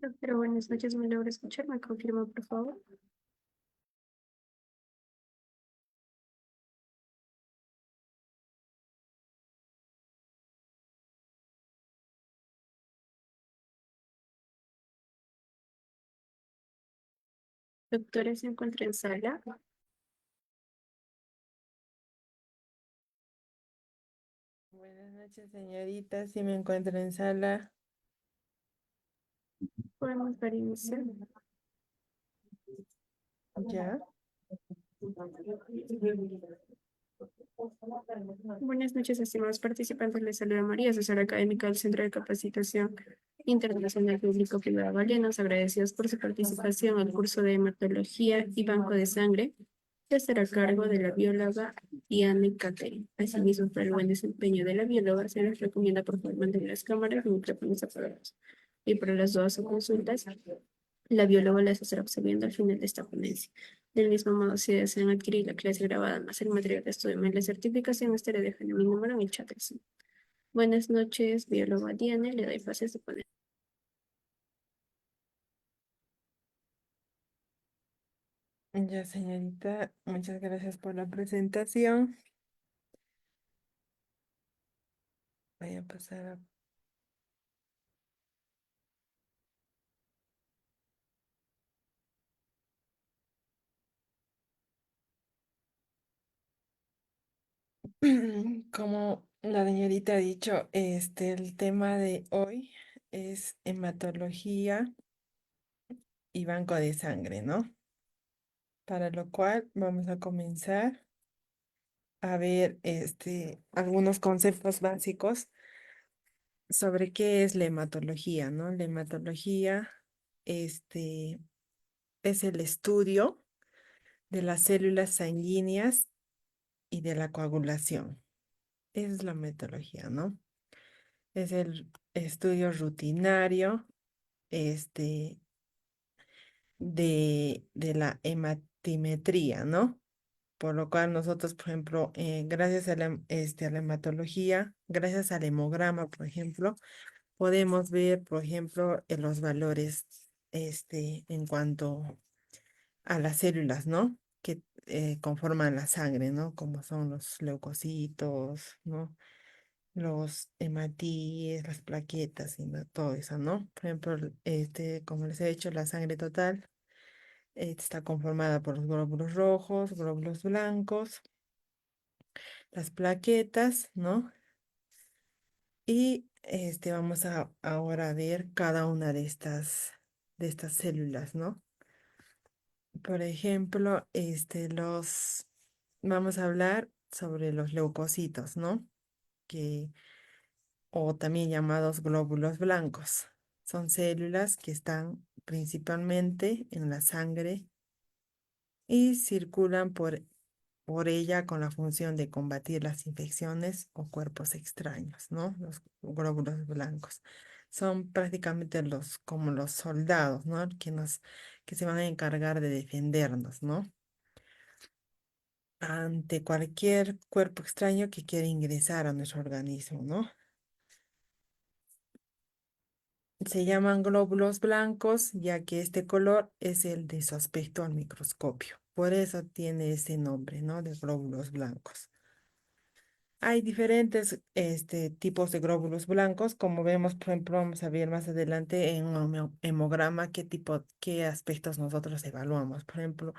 Pero buenas noches, ¿me logra escuchar? ¿Me confirma, por favor? Doctora, se encuentra en sala. Buenas noches, señorita. Si me encuentro en sala, Podemos dar inicio. ya. Buenas noches, estimados participantes. Les saluda María, asesora académica del Centro de Capacitación Internacional Público Privada Valenos. Agradecidos por su participación al curso de hematología y banco de sangre, que estará a cargo de la bióloga Diane Catering. Asimismo, para el buen desempeño de la bióloga, se les recomienda por favor mantener las cámaras y micrófonos apagados. Y para las dudas o consultas, la bióloga les estará observando al final de esta ponencia. Del mismo modo, si desean adquirir la clase grabada más el material de estudio más la certificación, estaré dejando mi número en el chat del Zoom. Buenas noches, bióloga Diane, le doy pases de poner. Ya, señorita, muchas gracias por la presentación. Voy a pasar a... Como la señorita ha dicho, el tema de hoy es hematología y banco de sangre, ¿no? Para lo cual vamos a comenzar a ver, algunos conceptos básicos sobre qué es la hematología, ¿no? La hematología, este, es el estudio de las células sanguíneas y de la coagulación. Esa es la hematología, ¿no? Es el estudio rutinario, este, de la hematimetría, ¿no? Por lo cual nosotros, por ejemplo, gracias a la hematología, gracias al hemograma, por ejemplo, podemos ver, por ejemplo, los valores, en cuanto a las células, ¿no? Que conforman la sangre, ¿no? Como son los leucocitos, ¿no? Los hematíes, las plaquetas y todo eso, ¿no? Por ejemplo, como les he dicho, la sangre total está conformada por los glóbulos rojos, glóbulos blancos, las plaquetas, ¿no? Y vamos a ahora ver cada una de estas células, ¿no? Por ejemplo, vamos a hablar sobre los leucocitos, ¿no? Que, o también llamados glóbulos blancos. Son células que están principalmente en la sangre y circulan por ella con la función de combatir las infecciones o cuerpos extraños, ¿no? Los glóbulos blancos. Son prácticamente como los soldados, ¿no? Que se van a encargar de defendernos, ¿no? Ante cualquier cuerpo extraño que quiera ingresar a nuestro organismo, ¿no? Se llaman glóbulos blancos, ya que este color es el de su aspecto al microscopio. Por eso tiene ese nombre, ¿no? De glóbulos blancos. Hay diferentes tipos de glóbulos blancos, como vemos, por ejemplo, vamos a ver más adelante en un hemograma qué aspectos nosotros evaluamos. Por ejemplo,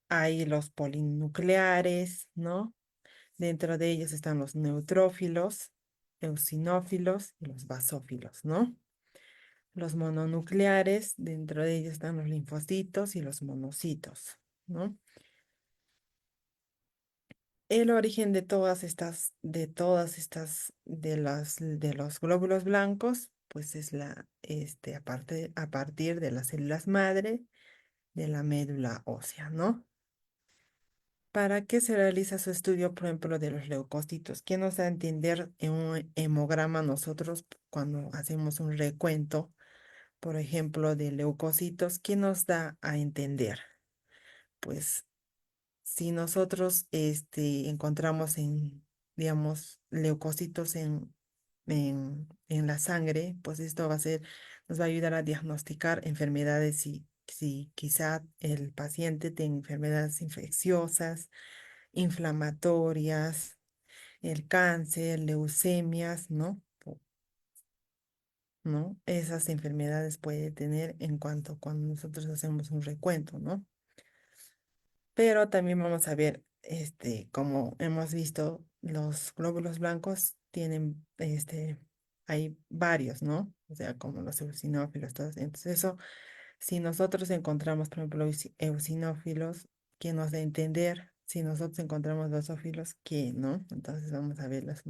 hay los polinucleares, ¿no? Dentro de ellos están los neutrófilos, eosinófilos y los basófilos, ¿no? Los mononucleares, dentro de ellos están los linfocitos y los monocitos, ¿no? El origen de los glóbulos blancos, pues es a partir de las células madre de la médula ósea, ¿no? ¿Para qué se realiza su estudio, por ejemplo, de los leucocitos? ¿Qué nos da a entender en un hemograma nosotros cuando hacemos un recuento, por ejemplo, de leucocitos? ¿Qué nos da a entender? Pues si nosotros encontramos digamos, leucocitos en la sangre, pues esto va a ser nos va a ayudar a diagnosticar enfermedades si quizá el paciente tiene enfermedades infecciosas, inflamatorias, el cáncer, leucemias, ¿no? ¿No? Esas enfermedades puede tener en cuanto cuando nosotros hacemos un recuento, ¿no? Pero también vamos a ver, como hemos visto, los glóbulos blancos tienen, hay varios, ¿no? O sea, como los eosinófilos, todos. Entonces, eso, si nosotros encontramos, por ejemplo, eosinófilos, que nos da a entender si nosotros encontramos basófilos, ¿qué, no? Entonces, vamos a verlos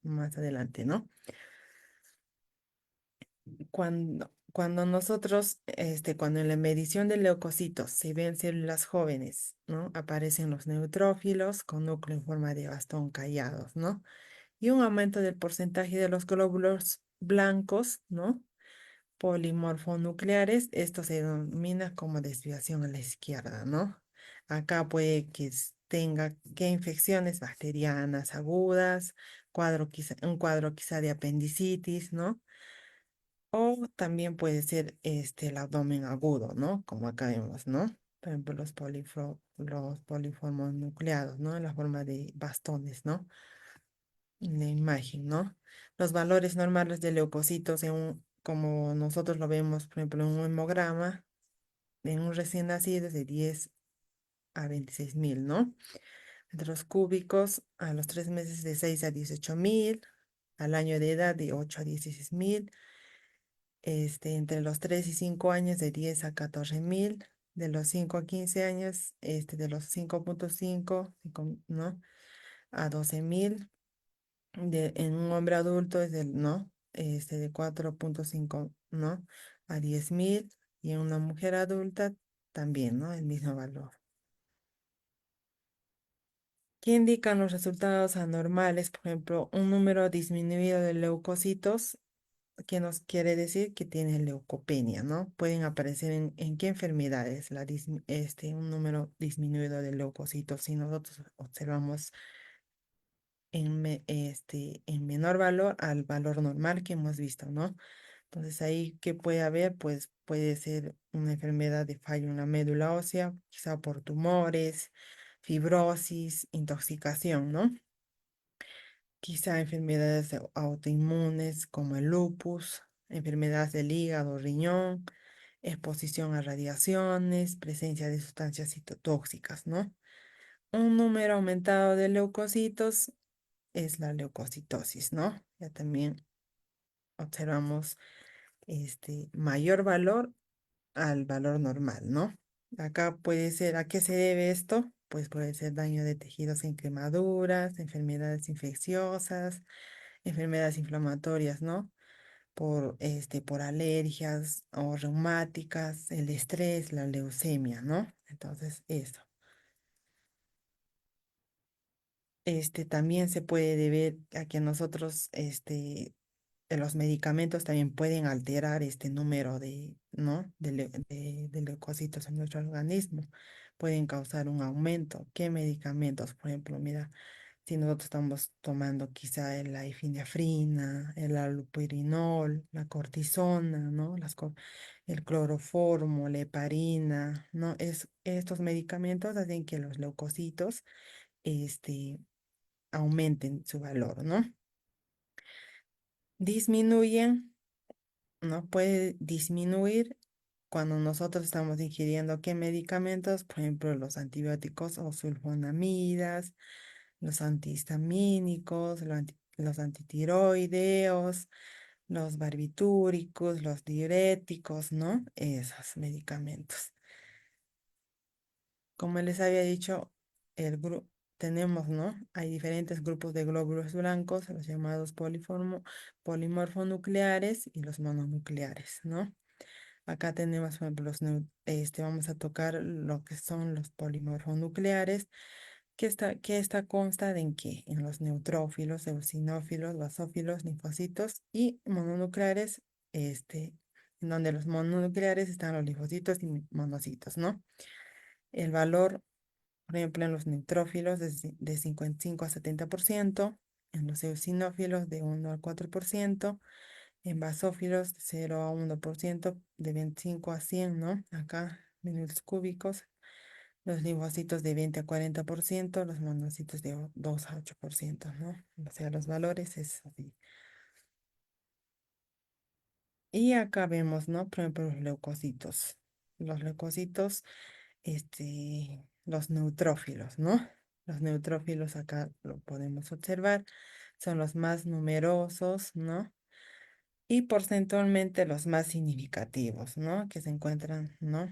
más adelante, ¿no? Cuando nosotros, cuando en la medición de leucocitos se ven células jóvenes, ¿no? Aparecen los neutrófilos con núcleo en forma de bastón callados, ¿no? Y un aumento del porcentaje de los glóbulos blancos, ¿no? Polimorfonucleares, esto se denomina como desviación a la izquierda, ¿no? Acá puede que tenga que infecciones bacterianas agudas, un cuadro quizá de apendicitis, ¿no? O también puede ser el abdomen agudo, ¿no? Como acá vemos, ¿no? Por ejemplo, los poliformos nucleados, ¿no? En la forma de bastones, ¿no? En la imagen, ¿no? Los valores normales de leucocitos, como nosotros lo vemos, por ejemplo, en un hemograma, en un recién nacido es de 10 a 26.000, ¿no? Entre los cúbicos, a los 3 meses de 6 a 18.000, al año de edad de 8 a 16.000, entre los 3 y 5 años de 10 a 14.000, de los 5 a 15 años, de los 5.5, ¿no? A 12.000, en un hombre adulto es del, ¿no? De 4.5, ¿no? A 10.000, y en una mujer adulta también, ¿no? El mismo valor. ¿Qué indican los resultados anormales? Por ejemplo, un número disminuido de leucocitos, que nos quiere decir que tiene leucopenia, ¿no? Pueden aparecer en qué enfermedades, un número disminuido de leucocitos, si nosotros observamos en menor valor al valor normal que hemos visto, ¿no? Entonces ahí, ¿qué puede haber? Pues puede ser una enfermedad de fallo en la médula ósea, quizá por tumores, fibrosis, intoxicación, ¿no? Quizá enfermedades autoinmunes como el lupus, enfermedades del hígado, riñón, exposición a radiaciones, presencia de sustancias citotóxicas, ¿no? Un número aumentado de leucocitos es la leucocitosis, ¿no? Ya también observamos mayor valor al valor normal, ¿no? Acá puede ser, ¿a qué se debe esto? Pues puede ser daño de tejidos en quemaduras, enfermedades infecciosas, enfermedades inflamatorias, ¿no? Por alergias o reumáticas, el estrés, la leucemia, ¿no? Entonces, eso. También se puede deber a que nosotros, los medicamentos también pueden alterar este número ¿no? de leucocitos en nuestro organismo. Pueden causar un aumento. ¿Qué medicamentos? Por ejemplo, mira, si nosotros estamos tomando quizá la efiniafrina, el allopurinol, la cortisona, ¿no? El cloroformo, la heparina, ¿no? Estos medicamentos hacen que los leucocitos, este, aumenten su valor, ¿no? Disminuyen, ¿no? Puede disminuir cuando nosotros estamos ingiriendo qué medicamentos, por ejemplo, los antibióticos o sulfonamidas, los antihistamínicos, los antitiroideos, los barbitúricos, los diuréticos, ¿no? Esos medicamentos. Como les había dicho, tenemos, ¿no? Hay diferentes grupos de glóbulos blancos, los llamados polimorfonucleares y los mononucleares, ¿no? Acá tenemos, por ejemplo, vamos a tocar lo que son los polimorfonucleares, que esta consta de en qué, en los neutrófilos, eosinófilos, basófilos, linfocitos y mononucleares, en donde los mononucleares están los linfocitos y monocitos, ¿no? El valor, por ejemplo, en los neutrófilos de 55 a 70%, en los eosinófilos de 1 al 4%, En basófilos, de 0 a 1%, de 25 a 100, ¿no? Acá, milímetros cúbicos. Los linfocitos de 20 a 40%, los monocitos de 2 a 8%, ¿no? O sea, los valores es así. Y acá vemos, ¿no? Por ejemplo, los leucocitos. Los leucocitos, los neutrófilos, ¿no? Los neutrófilos acá lo podemos observar. Son los más numerosos, ¿no? Y porcentualmente los más significativos, ¿no? Que se encuentran, ¿no?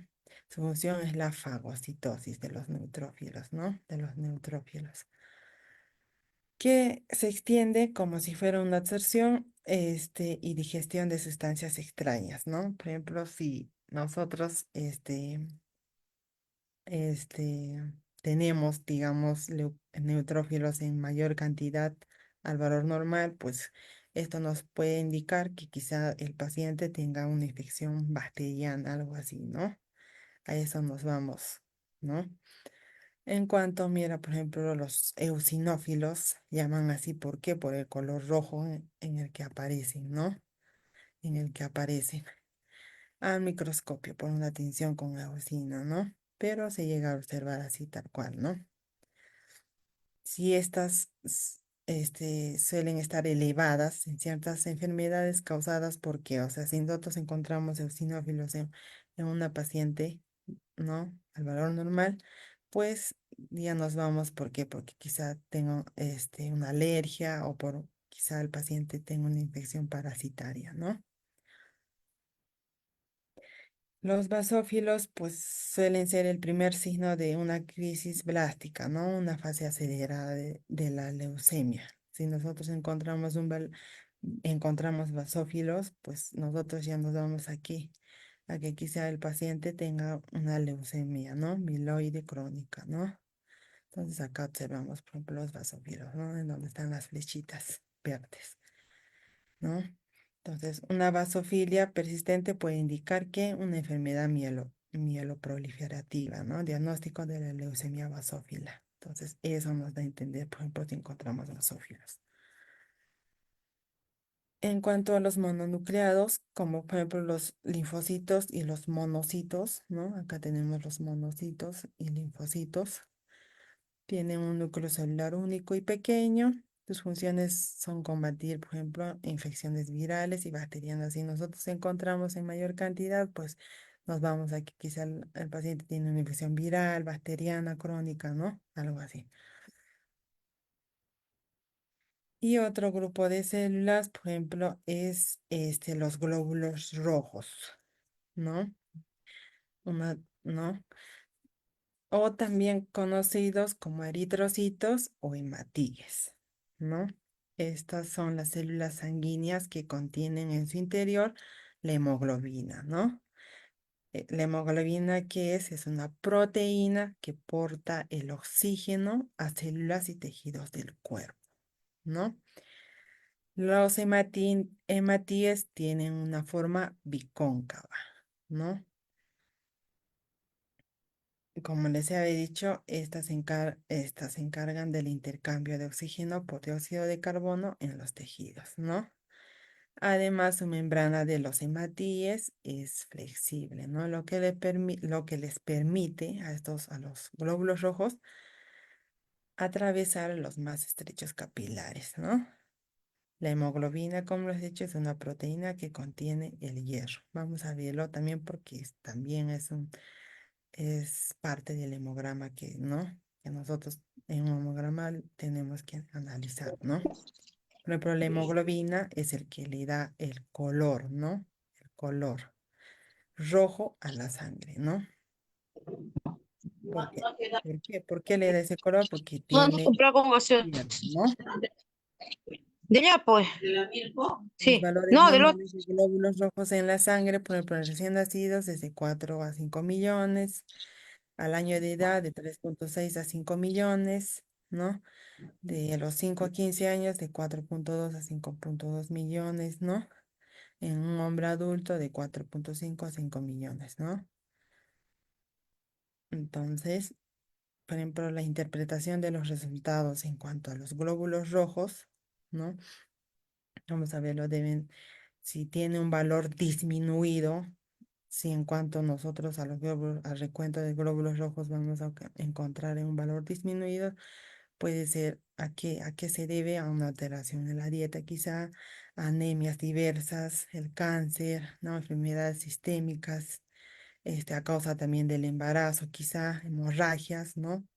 Su función es la fagocitosis de los neutrófilos, ¿no? De los neutrófilos. Que se extiende como si fuera una absorción, y digestión de sustancias extrañas, ¿no? Por ejemplo, si nosotros, este, tenemos, digamos, neutrófilos en mayor cantidad al valor normal, pues esto nos puede indicar que quizá el paciente tenga una infección bacteriana, algo así, ¿no? A eso nos vamos, ¿no? En cuanto, mira, por ejemplo, los eosinófilos llaman así, ¿por qué? Por el color rojo en el que aparecen, ¿no? En el que aparecen al microscopio por una tinción con eosina, ¿no? Pero se llega a observar así tal cual, ¿no? Si estas suelen estar elevadas en ciertas enfermedades causadas por qué, o sea, si nosotros encontramos eosinófilos en una paciente, ¿no? Al valor normal, pues ya nos vamos, ¿por qué? Porque quizá tenga una alergia o por quizá el paciente tenga una infección parasitaria, ¿no? Los basófilos, pues, suelen ser el primer signo de una crisis blástica, ¿no? Una fase acelerada de la leucemia. Si nosotros encontramos basófilos, pues nosotros ya nos vamos aquí, a que quizá el paciente tenga una leucemia, ¿no? Mieloide crónica, ¿no? Entonces acá observamos, por ejemplo, los basófilos, ¿no? En donde están las flechitas verdes, ¿no? Entonces, una vasofilia persistente puede indicar que una enfermedad mieloproliferativa, ¿no? Diagnóstico de la leucemia basófila. Entonces, eso nos da a entender, por ejemplo, si encontramos basófilos. En cuanto a los mononucleados, como por ejemplo los linfocitos y los monocitos, ¿no? Acá tenemos los monocitos y linfocitos. Tienen un núcleo celular único y pequeño. Sus funciones son combatir, por ejemplo, infecciones virales y bacterianas. Si nosotros encontramos en mayor cantidad, pues nos vamos a que quizá el paciente tiene una infección viral, bacteriana, crónica, ¿no? Algo así. Y otro grupo de células, por ejemplo, es los glóbulos rojos, ¿no? ¿No? O también conocidos como eritrocitos o hematíes, ¿no? Estas son las células sanguíneas que contienen en su interior la hemoglobina, ¿no? La hemoglobina, ¿qué es? Es una proteína que porta el oxígeno a células y tejidos del cuerpo, ¿no? Los hematíes tienen una forma bicóncava, ¿no? Como les había dicho, estas se encargan del intercambio de oxígeno por dióxido de carbono en los tejidos, ¿no? Además, su membrana de los hematíes es flexible, ¿no? Lo que les permite a los glóbulos rojos, atravesar los más estrechos capilares, ¿no? La hemoglobina, como les he dicho, es una proteína que contiene el hierro. Vamos a verlo también porque también es parte del hemograma que, ¿no? Que nosotros en un hemograma tenemos que analizar, ¿no? Por ejemplo, la hemoglobina es el que le da el color, ¿no? El color rojo a la sangre, ¿no? ¿Por qué? ¿Por qué? ¿Por qué le da ese color? Porque Vamos a tiene comprar con gaseosa. hierro, ¿no? De allá, pues. Los Sí. valores No, del otro. normales de glóbulos rojos en la sangre, por ejemplo, en recién nacidos, desde 4 a 5 millones, al año de edad de 3,6 a 5 millones, ¿no? De los 5 a 15 años, de 4,2 a 5,2 millones, ¿no? En un hombre adulto, de 4,5 a 5 millones, ¿no? Entonces, por ejemplo, la interpretación de los resultados en cuanto a los glóbulos rojos, ¿no? Vamos a verlo, si tiene un valor disminuido, si en cuanto nosotros a los glóbulos, al recuento de glóbulos rojos vamos a encontrar en un valor disminuido, puede ser a qué se debe a una alteración en la dieta, quizá anemias diversas, el cáncer, ¿no? Enfermedades sistémicas, a causa también del embarazo, quizá hemorragias, ¿no?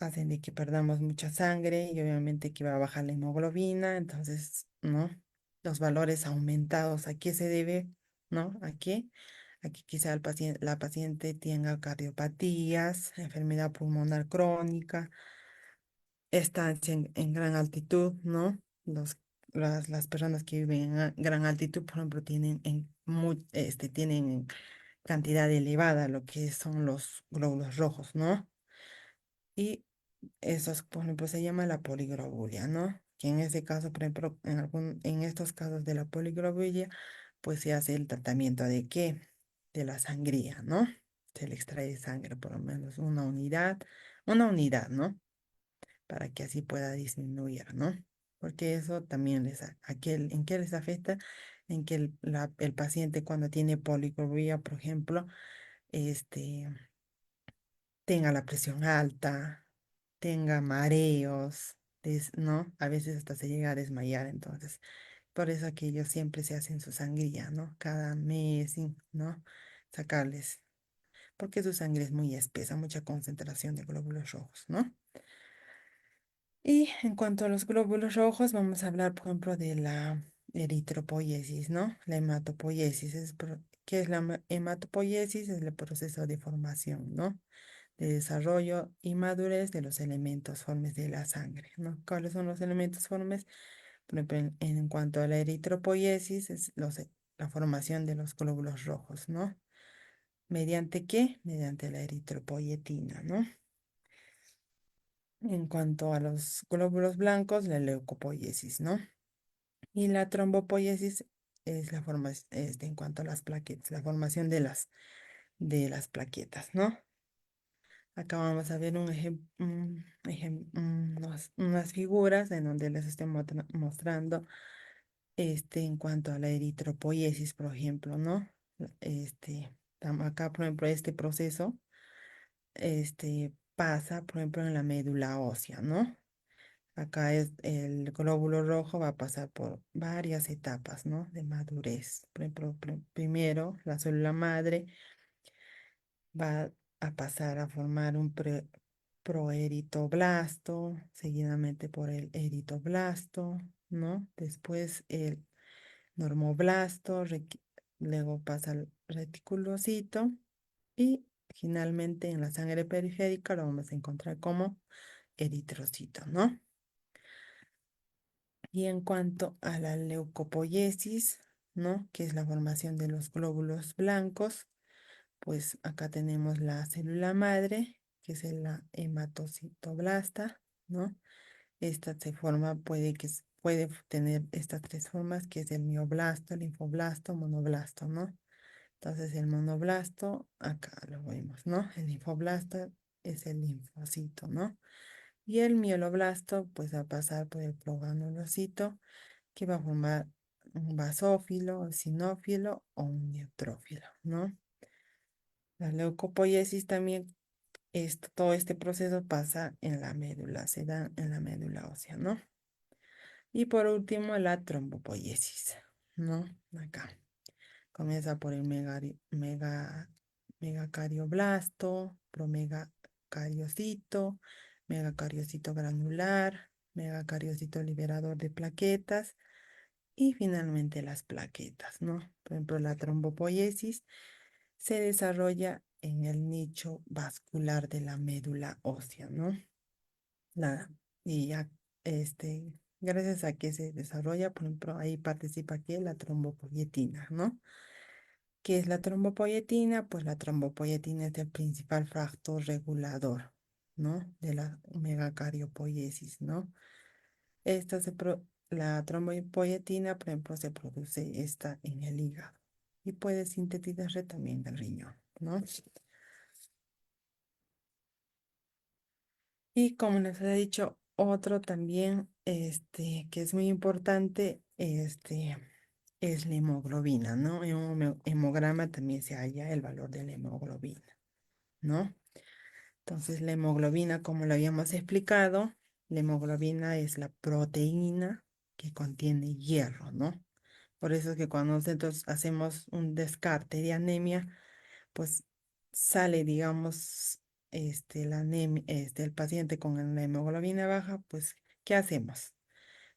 Hacen de que perdamos mucha sangre y obviamente que va a bajar la hemoglobina, entonces, ¿no? Los valores aumentados, ¿a qué se debe? ¿No? ¿A qué? A que quizá la paciente tenga cardiopatías, enfermedad pulmonar crónica, estancia en gran altitud, ¿no? Las personas que viven en gran altitud, por ejemplo, tienen cantidad elevada lo que son los glóbulos rojos, ¿no? Y eso, por ejemplo, se llama la poliglobulia, ¿no? Que en ese caso, por ejemplo, en estos casos de la poliglobulia, pues se hace el tratamiento de qué? De la sangría, ¿no? Se le extrae sangre, por lo menos una unidad, ¿no? Para que así pueda disminuir, ¿no? Porque eso también ¿en qué les afecta? En que el paciente cuando tiene poliglobulia, por ejemplo, este, tenga la presión alta, tenga mareos, ¿no? A veces hasta se llega a desmayar, entonces, por eso que ellos siempre se hacen su sangría, ¿no? Cada mes, ¿no? Sacarles, porque su sangre es muy espesa, mucha concentración de glóbulos rojos, ¿no? Y en cuanto a los glóbulos rojos, vamos a hablar, por ejemplo, de la eritropoiesis, ¿no? La hematopoiesis. ¿Qué es la hematopoiesis? Es el proceso de formación, ¿no? De desarrollo y madurez de los elementos formes de la sangre, ¿no? ¿Cuáles son los elementos formes? Por ejemplo, en cuanto a la eritropoiesis, es la formación de los glóbulos rojos, ¿no? ¿Mediante qué? Mediante la eritropoyetina, ¿no? En cuanto a los glóbulos blancos, la leucopoiesis, ¿no? Y la trombopoiesis es en cuanto a las plaquetas, la formación de las plaquetas, ¿no? Acá vamos a ver unas figuras en donde les estoy mostrando en cuanto a la eritropoiesis, por ejemplo, ¿no? Acá, por ejemplo, este proceso pasa, por ejemplo, en la médula ósea, ¿no? Acá es el glóbulo rojo va a pasar por varias etapas, ¿no? De madurez. Por ejemplo, primero la célula madre va a pasar a formar un proeritoblasto, seguidamente por el eritoblasto, ¿no? Después el normoblasto, luego pasa al reticulocito y finalmente en la sangre periférica lo vamos a encontrar como eritrocito, ¿no? Y en cuanto a la leucopoiesis, ¿no? Que es la formación de los glóbulos blancos, pues acá tenemos la célula madre, que es la hematocitoblasta, ¿no? Esta se forma, puede tener estas tres formas, que es el mioblasto, linfoblasto, monoblasto, ¿no? Entonces el monoblasto, acá lo vemos, ¿no? El linfoblasto es el linfocito, ¿no? Y el mieloblasto, pues va a pasar por el progranulocito, que va a formar un basófilo, un sinófilo o un neutrófilo, ¿no? La leucopoiesis también, todo este proceso pasa en la médula, se da en la médula ósea, ¿no? Y por último, la trombopoiesis, ¿no? Acá. Comienza por el megacarioblasto, promegacariocito, megacariocito granular, megacariocito liberador de plaquetas y finalmente las plaquetas, ¿no? Por ejemplo, la trombopoiesis se desarrolla en el nicho vascular de la médula ósea, ¿no? Nada. Y ya, gracias a que se desarrolla, por ejemplo, ahí participa aquí la trombopoietina, ¿no? ¿Qué es la trombopoietina? Pues la trombopoietina es el principal factor regulador, ¿no? De la megacariopoiesis, ¿no? La trombopoietina, por ejemplo, se produce esta en el hígado y puede sintetizarse también del riñón, ¿no? Y como les he dicho, otro también, que es muy importante, es la hemoglobina, ¿no? En un hemograma también se halla el valor de la hemoglobina, ¿no? Entonces, la hemoglobina, como lo habíamos explicado, la hemoglobina es la proteína que contiene hierro, ¿no? Por eso es que cuando nosotros hacemos un descarte de anemia, pues sale, digamos, la anemia, el paciente con la hemoglobina baja, pues, ¿qué hacemos?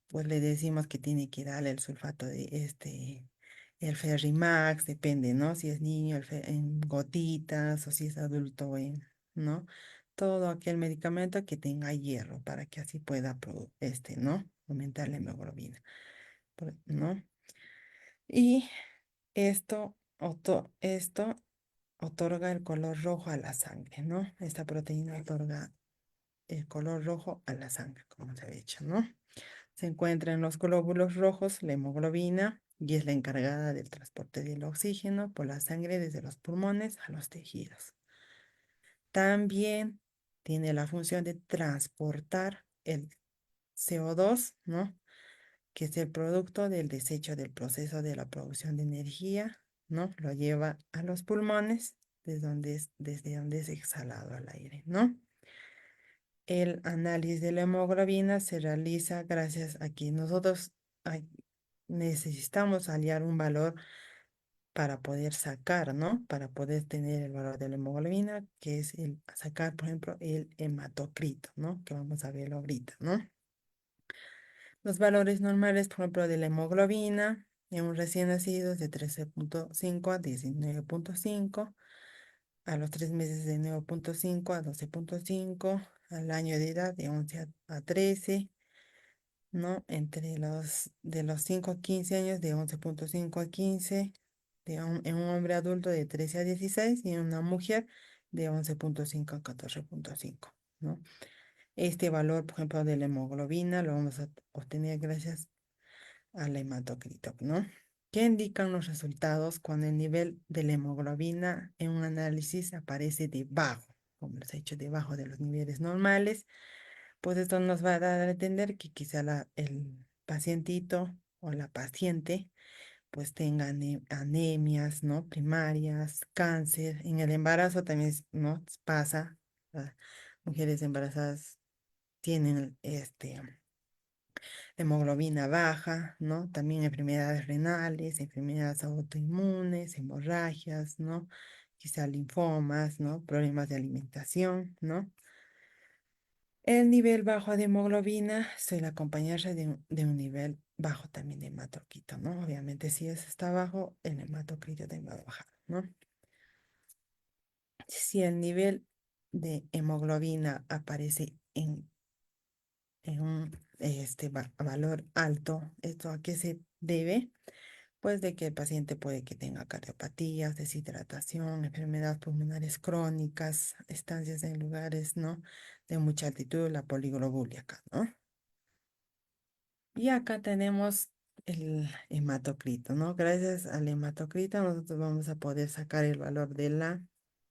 Pues le decimos que tiene que darle el sulfato de el Ferrimax, depende, ¿no? Si es niño, en gotitas o si es adulto, ¿no? Todo aquel medicamento que tenga hierro para que así pueda, ¿no? Aumentar la hemoglobina, ¿no? Y esto otorga el color rojo a la sangre, ¿no? Esta proteína otorga el color rojo a la sangre, como se ha dicho, ¿no? Se encuentra en los glóbulos rojos, la hemoglobina, y es la encargada del transporte del oxígeno por la sangre desde los pulmones a los tejidos. También tiene la función de transportar el CO2, ¿no? Que es el producto del desecho del proceso de la producción de energía, ¿no? Lo lleva a los pulmones, desde donde es exhalado al aire, ¿no? El análisis de la hemoglobina se realiza gracias a que nosotros necesitamos hallar un valor para poder sacar, ¿no? Para poder tener el valor de la hemoglobina, que es el sacar, por ejemplo, el hematocrito, ¿no? Que vamos a verlo ahorita, ¿no? Los valores normales, por ejemplo, de la hemoglobina en un recién nacido es de 13,5 a 19,5, a los 3 meses de 9,5 a 12,5, al año de edad de 11 a 13, ¿no? De los 5 a 15 años de 11,5 a 15, en un hombre adulto de 13 a 16 y en una mujer de 11,5 a 14,5, ¿no? Este valor, por ejemplo, de la hemoglobina lo vamos a obtener gracias al hematocrito, ¿no? ¿Qué indican los resultados cuando el nivel de la hemoglobina en un análisis aparece debajo, como les he dicho, debajo de los niveles normales? Pues esto nos va a dar a entender que quizá el pacientito o la paciente pues tenga anemias, ¿no? Primarias, cáncer. En el embarazo también, ¿no? Pasa. Las mujeres embarazadas tienen hemoglobina baja, ¿no? También enfermedades renales, enfermedades autoinmunes, hemorragias, ¿no? Quizá linfomas, ¿no? Problemas de alimentación, ¿no? El nivel bajo de hemoglobina suele acompañarse de un nivel bajo también de hematocrito, ¿no? Obviamente, si eso está bajo, el hematocrito también va a bajar, ¿no? Si el nivel de hemoglobina aparece en un valor alto, ¿esto a qué se debe? Pues de que el paciente puede que tenga cardiopatías, deshidratación, enfermedades pulmonares crónicas, estancias en lugares, ¿no? De mucha altitud, la poliglobulia acá, ¿no? Y acá tenemos el hematocrito, ¿no? Gracias al hematocrito nosotros vamos a poder sacar el valor de la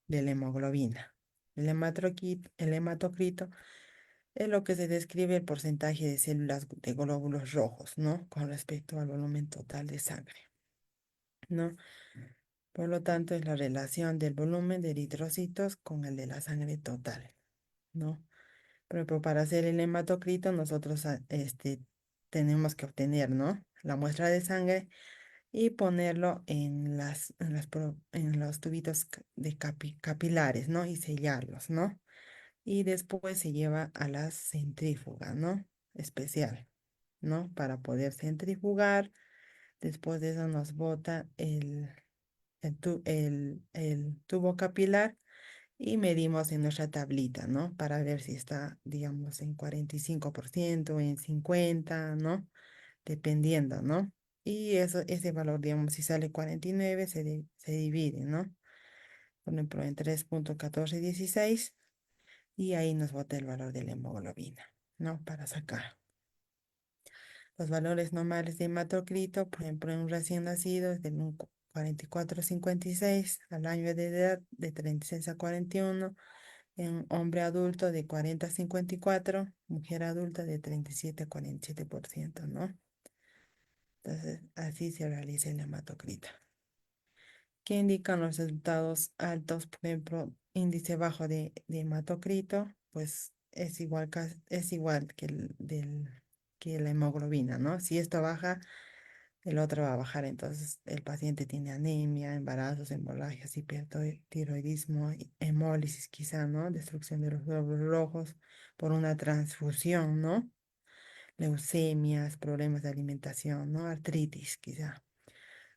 hemoglobina. El hematocrito es lo que se describe el porcentaje de células de glóbulos rojos, ¿no? Con respecto al volumen total de sangre, ¿no? Por lo tanto, es la relación del volumen de eritrocitos con el de la sangre total, ¿no? Por ejemplo, para hacer el hematocrito, nosotros tenemos que obtener, ¿no? La muestra de sangre y ponerlo en los tubitos capilares, ¿no? Y sellarlos, ¿no? Y después se lleva a la centrífuga, ¿no? Especial, ¿no? Para poder centrifugar. Después de eso nos bota el tubo capilar y medimos en nuestra tablita, ¿no? Para ver si está, digamos, en 45%, en 50%, ¿no? Dependiendo, ¿no? Y ese valor, digamos, si sale 49, se divide, ¿no? Por ejemplo, en 3,1416 y ahí nos bota el valor de la hemoglobina, ¿no? Para sacar. Los valores normales de hematocrito, por ejemplo, en un recién nacido es de un 44,56 al año de edad, de 36 a 41, en un hombre adulto de 40 a 54, mujer adulta de 37 a 47%, ¿no? Entonces, así se realiza el hematocrito. ¿Qué indican los resultados altos? Por ejemplo, índice bajo de hematocrito, pues es igual que, que la hemoglobina, ¿no? Si esto baja, el otro va a bajar. Entonces, el paciente tiene anemia, embarazos, hemorragias, hipertiroidismo, hemólisis quizá, ¿no? Destrucción de los glóbulos rojos por una transfusión, ¿no? Leucemias, problemas de alimentación, ¿no? Artritis quizá.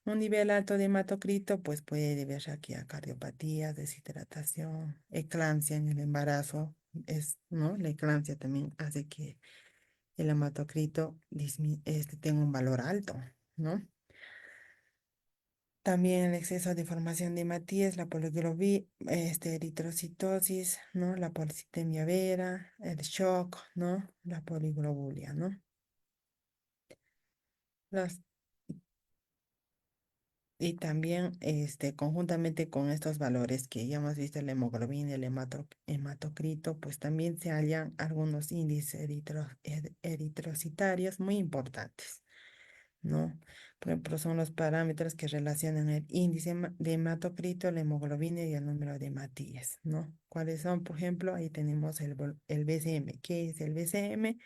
Un nivel alto de hematocrito pues puede deberse aquí a cardiopatía, deshidratación, eclampsia en el embarazo, ¿no? La eclampsia también hace que el hematocrito tenga un valor alto, ¿no? También el exceso de formación de hematíes, la poliglobina, eritrocitosis, ¿no? La policitemia vera, el shock, ¿no? La poliglobulia, ¿no? Las Y también, conjuntamente con estos valores que ya hemos visto, la hemoglobina y el hematocrito, pues también se hallan algunos índices eritrocitarios muy importantes, ¿no? Por ejemplo, son los parámetros que relacionan el índice de hematocrito, la hemoglobina y el número de hematíes, ¿no? ¿Cuáles son? Por ejemplo, ahí tenemos el BCM. ¿Qué es el BCM?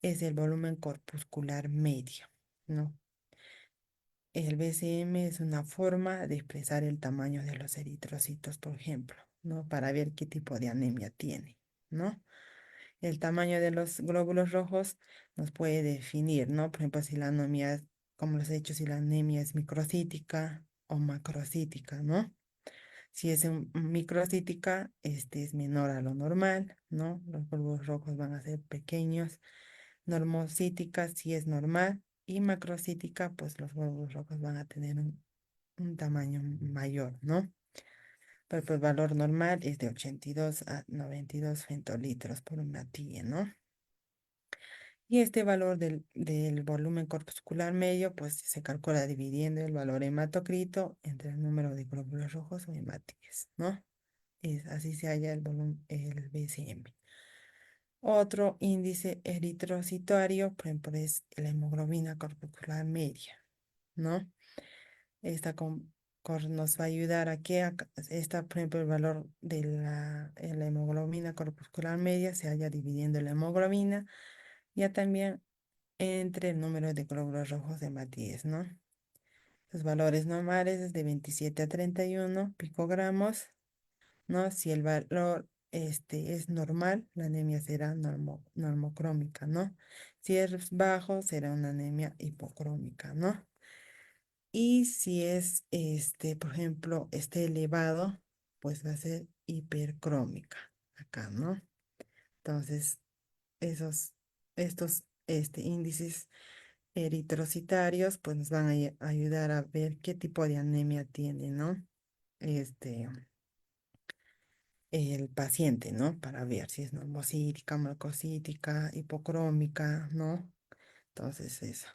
Es el volumen corpuscular medio, ¿no? El BCM es una forma de expresar el tamaño de los eritrocitos, por ejemplo, ¿no? Para ver qué tipo de anemia tiene, ¿no? El tamaño de los glóbulos rojos nos puede definir, ¿no? Por ejemplo, si la anemia, como les he dicho, si la anemia es microcítica o macrocítica, ¿no? Si es microcítica, este es menor a lo normal, ¿no? Los glóbulos rojos van a ser pequeños. Normocítica, si es normal. Y macrocítica, pues los glóbulos rojos van a tener un tamaño mayor, ¿no? Pero pues el valor normal es de 82 a 92 femtolitros por unidad, ¿no? Y este valor del volumen corpuscular medio, pues se calcula dividiendo el valor hematocrito entre el número de glóbulos rojos o hematíes, ¿no? Así se halla el volumen, el BCM. Otro índice eritrocitario, por ejemplo, es la hemoglobina corpuscular media, ¿no? Esta nos va a ayudar a que por ejemplo, el valor de la hemoglobina corpuscular media se haya dividiendo la hemoglobina, ya también entre el número de glóbulos rojos de Matías, ¿no? Los valores normales es de 27 a 31 picogramos, ¿no? Si el valor es normal, la anemia será normocrómica, ¿no? Si es bajo, será una anemia hipocrómica, ¿no? Y si es, por ejemplo, esté elevado, pues va a ser hipercrómica acá, ¿no? Entonces, estos índices eritrocitarios, pues nos van a ayudar a ver qué tipo de anemia tiene, ¿no? Este, el paciente, ¿no? Para ver si es normocítica, macrocítica, hipocrómica, ¿no? Entonces, eso.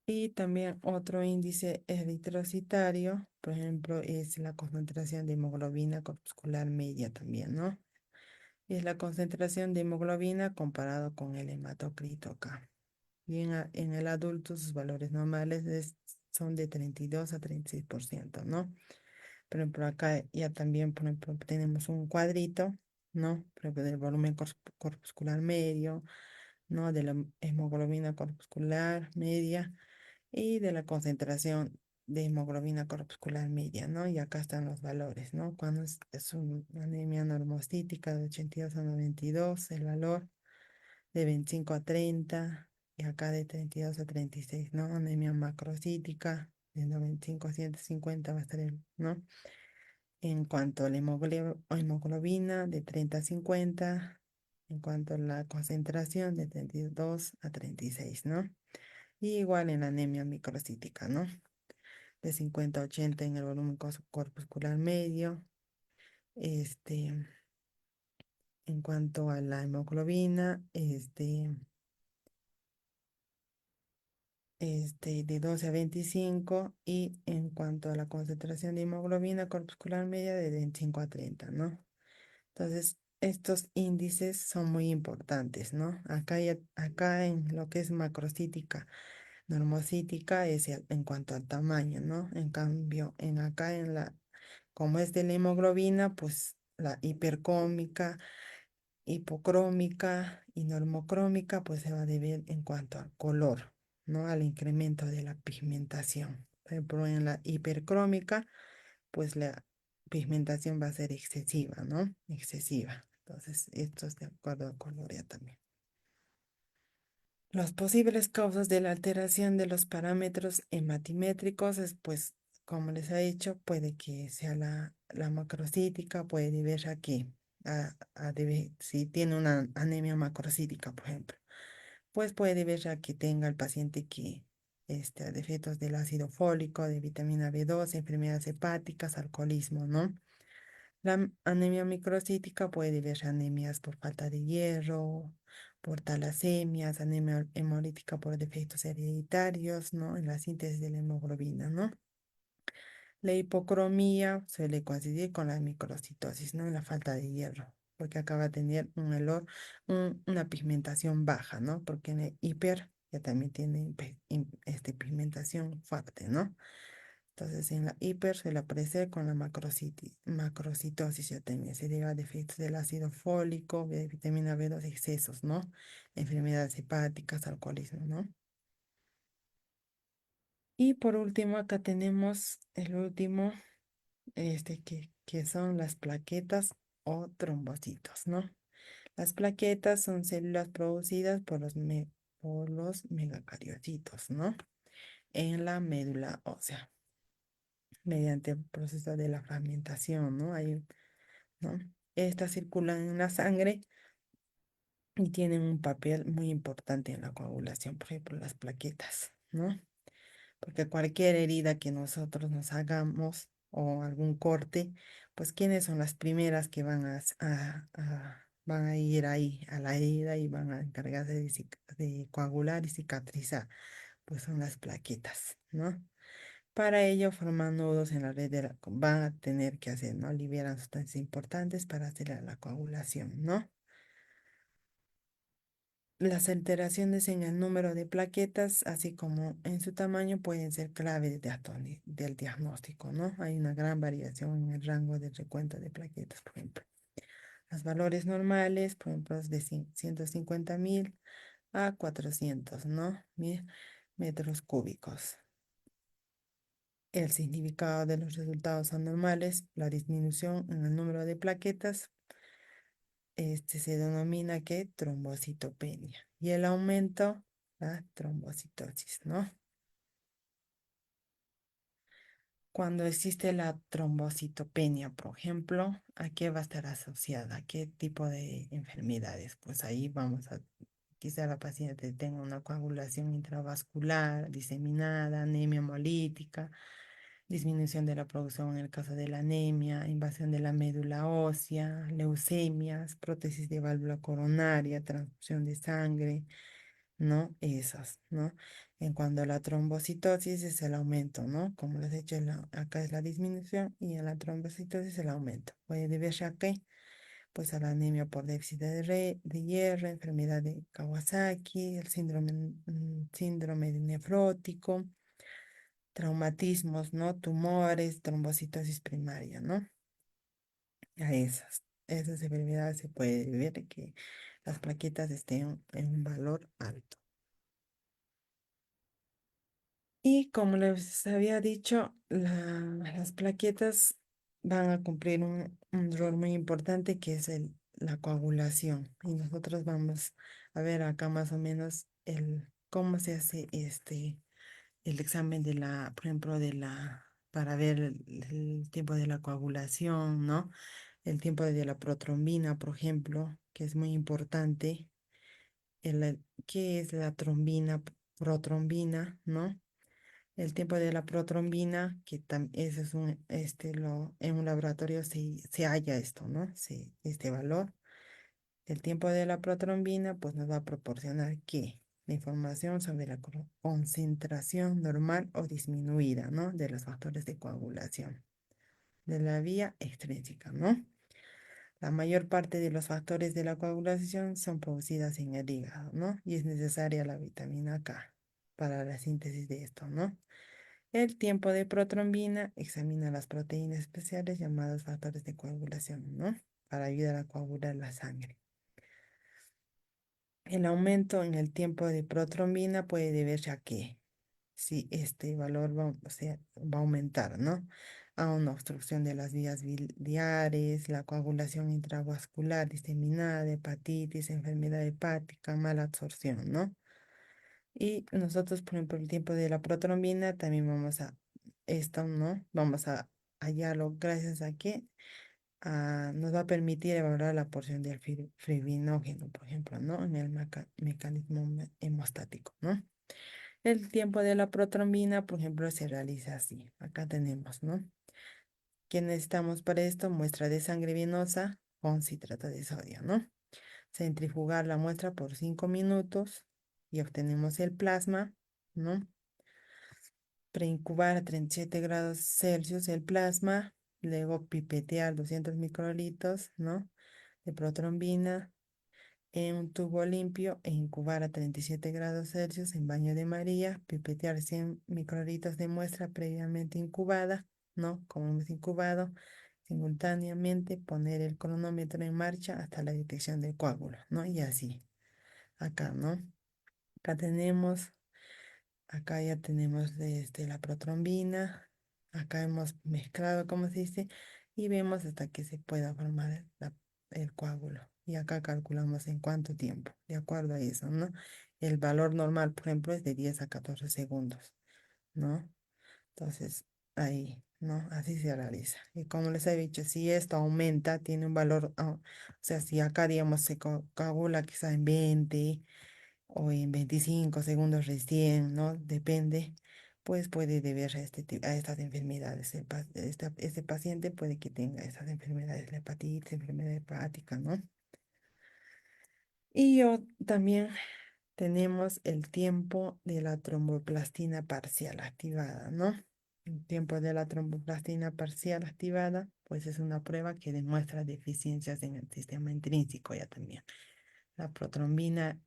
Y también otro índice eritrocitario, por ejemplo, es la concentración de hemoglobina corpuscular media también, ¿no? Es la concentración de hemoglobina comparado con el hematocrito acá. Y en el adulto sus valores normales son de 32 a 36%, ¿no? Por ejemplo, acá ya también, por ejemplo, tenemos un cuadrito, ¿no? Por ejemplo, del volumen corpuscular medio, ¿no? De la hemoglobina corpuscular media y de la concentración de hemoglobina corpuscular media, ¿no? Y acá están los valores, ¿no? Cuando es una anemia normocítica de 82 a 92, el valor de 25 a 30, y acá de 32 a 36, ¿no? Anemia macrocítica de 95 a 150 va a estar ¿no? En cuanto a la hemoglobina de 30 a 50, en cuanto a la concentración de 32 a 36, ¿no? Y igual en la anemia microcítica, ¿no? De 50 a 80 en el volumen corpuscular medio. Este, en cuanto a la hemoglobina, de 12 a 25, y en cuanto a la concentración de hemoglobina corpuscular media de 25 a 30, ¿no? Entonces, estos índices son muy importantes, ¿no? Acá en lo que es macrocítica, normocítica es en cuanto al tamaño, ¿no? En cambio, como es de la hemoglobina, pues la hipercómica, hipocrómica y normocrómica, pues se va a deber en cuanto al color, ¿no? Al incremento de la pigmentación. Por ejemplo, en la hipercrómica, pues la pigmentación va a ser excesiva, ¿no? Excesiva. Entonces, esto es de acuerdo al color ya también. Las posibles causas de la alteración de los parámetros hematimétricos es, pues, como les he dicho, puede que sea la macrocítica, puede deberse a que, si tiene una anemia macrocítica, por ejemplo, pues puede deberse a que tenga el paciente que, defectos del ácido fólico, de vitamina B2, enfermedades hepáticas, alcoholismo, ¿no? La anemia microcítica puede deberse a anemias por falta de hierro, por talasemias, anemia hemolítica por defectos hereditarios, ¿no? En la síntesis de la hemoglobina, ¿no? La hipocromía suele coincidir con la microcitosis, ¿no? La falta de hierro, porque acaba de tener una pigmentación baja, ¿no? Porque en el hiper ya también tiene pigmentación fuerte, ¿no? Entonces, en la hiper suele aparecer con la macrocitosis, ya también se deriva de efectos del ácido fólico, de vitamina B2, excesos, ¿no? Enfermedades hepáticas, alcoholismo, ¿no? Y por último, acá tenemos el último, que son las plaquetas o trombocitos, ¿no? Las plaquetas son células producidas por los megacariocitos, ¿no? En la médula ósea, mediante el proceso de la fragmentación, ¿no? ¿No? Estas circulan en la sangre y tienen un papel muy importante en la coagulación, por ejemplo, las plaquetas, ¿no? Porque cualquier herida que nosotros nos hagamos o algún corte, pues ¿quiénes son las primeras que van a ir ahí a la herida y van a encargarse de coagular y cicatrizar? Pues son las plaquetas, ¿no? Para ello forman nudos en la red van a tener que hacer, ¿no? Liberan sustancias importantes para hacer la coagulación, ¿no? Las alteraciones en el número de plaquetas, así como en su tamaño, pueden ser clave del diagnóstico, ¿no? Hay una gran variación en el rango de recuento de plaquetas, por ejemplo. Los valores normales, por ejemplo, es de 150.000 a 400, ¿no? Metros cúbicos. El significado de los resultados anormales, la disminución en el número de plaquetas, se denomina que trombocitopenia. Y el aumento, la trombocitosis, ¿no? Cuando existe la trombocitopenia, por ejemplo, ¿a qué va a estar asociada? ¿A qué tipo de enfermedades? Pues ahí quizá la paciente tenga una coagulación intravascular, diseminada, anemia hemolítica, disminución de la producción en el caso de la anemia, invasión de la médula ósea, leucemias, prótesis de válvula coronaria, transfusión de sangre, ¿no? Esas, ¿no? En cuanto a la trombocitosis es el aumento, ¿no? Como les he dicho, acá es la disminución y en la trombocitosis el aumento. Puede deberse a qué? Pues a la anemia por déficit de hierro, enfermedad de Kawasaki, el síndrome de nefrótico, traumatismos, ¿no? Tumores, trombocitosis primaria, ¿no? A esas enfermedades se puede ver que las plaquetas estén en un valor alto. Y como les había dicho, las plaquetas van a cumplir un rol muy importante que es la coagulación. Y nosotros vamos a ver acá más o menos cómo se hace el examen por ejemplo, para ver el tiempo de la coagulación, ¿no? El tiempo de la protrombina, por ejemplo, que es muy importante. ¿Qué es la protrombina, ¿no? El tiempo de la protrombina, que ese es en un laboratorio se halla esto, ¿no? Este valor. El tiempo de la protrombina, pues nos va a proporcionar ¿qué? La información sobre la concentración normal o disminuida, ¿no? De los factores de coagulación de la vía extrínseca, ¿no? la mayor parte de los factores de la coagulación son producidas en el hígado, ¿no? Y es necesaria la vitamina K para la síntesis de esto, ¿no? El tiempo de protrombina examina las proteínas especiales llamadas factores de coagulación, ¿no? Para ayudar a coagular la sangre. El aumento en el tiempo de protrombina puede deberse a que si este valor va, o sea, va a aumentar, ¿no? A una obstrucción de las vías biliares, la coagulación intravascular diseminada, hepatitis, enfermedad hepática, mala absorción, ¿no? Y nosotros, por ejemplo, el tiempo de la protrombina también vamos a esto, ¿no? Vamos a hallarlo gracias a que nos va a permitir evaluar la porción del fibrinógeno, por ejemplo, ¿no? En el mecanismo hemostático, ¿no? El tiempo de la protrombina, por ejemplo, se realiza así. Acá tenemos, ¿no? ¿Qué necesitamos para esto? Muestra de sangre venosa con citrato de sodio, ¿no? Centrifugar la muestra por 5 minutos y obtenemos el plasma, ¿no? Preincubar a 37 grados Celsius el plasma, luego pipetear 200 microlitros, ¿no? De protrombina en un tubo limpio e incubar a 37 grados Celsius en baño de María, pipetear 100 microlitros de muestra previamente incubada, ¿no? Como hemos incubado, simultáneamente poner el cronómetro en marcha hasta la detección del coágulo, ¿no? Y así, acá, ¿no? Acá tenemos, acá ya tenemos la protrombina, acá hemos mezclado, como se dice, y vemos hasta que se pueda formar el coágulo. Y acá calculamos en cuánto tiempo, de acuerdo a eso, ¿no? El valor normal, por ejemplo, es de 10 a 14 segundos, ¿no? Entonces, ahí, ¿no? Así se realiza. Y como les he dicho, si esto aumenta, tiene un valor, o sea, si acá, digamos, se coagula quizá en 20 o en 25 segundos recién, ¿no? Depende, pues puede deberse a, a estas enfermedades. Este paciente puede que tenga estas enfermedades, la hepatitis, enfermedad hepática, ¿no? Y también tenemos el tiempo de la tromboplastina parcial activada, ¿no? El tiempo de la tromboplastina parcial activada, pues es una prueba que demuestra deficiencias en el sistema intrínseco ya también. La protrombina,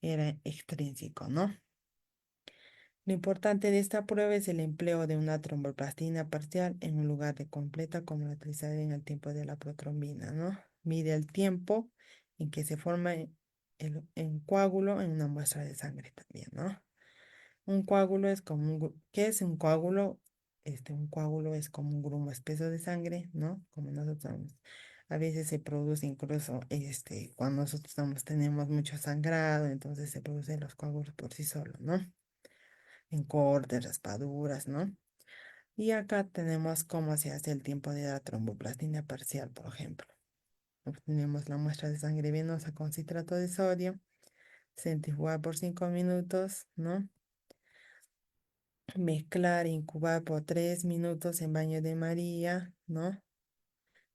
era extrínseco, ¿no? Lo importante de esta prueba es el empleo de una tromboplastina parcial en un lugar de completa como la utilizada en el tiempo de la protrombina, ¿no? Mide el tiempo en que se forma el coágulo en una muestra de sangre también, ¿no? Un coágulo es como ¿qué es un coágulo? Un coágulo es como un grumo espeso de sangre, ¿no? Como nosotros sabemos. A veces se produce incluso, cuando nosotros tenemos mucho sangrado, entonces se producen los coágulos por sí solos, ¿no? En cortes, raspaduras, ¿no? Y acá tenemos cómo se hace el tiempo de la tromboplastina parcial, por ejemplo. Obtenemos la muestra de sangre venosa con citrato de sodio, centrifugar por 5 minutos, ¿no? Mezclar e incubar por 3 minutos en baño de María, ¿no?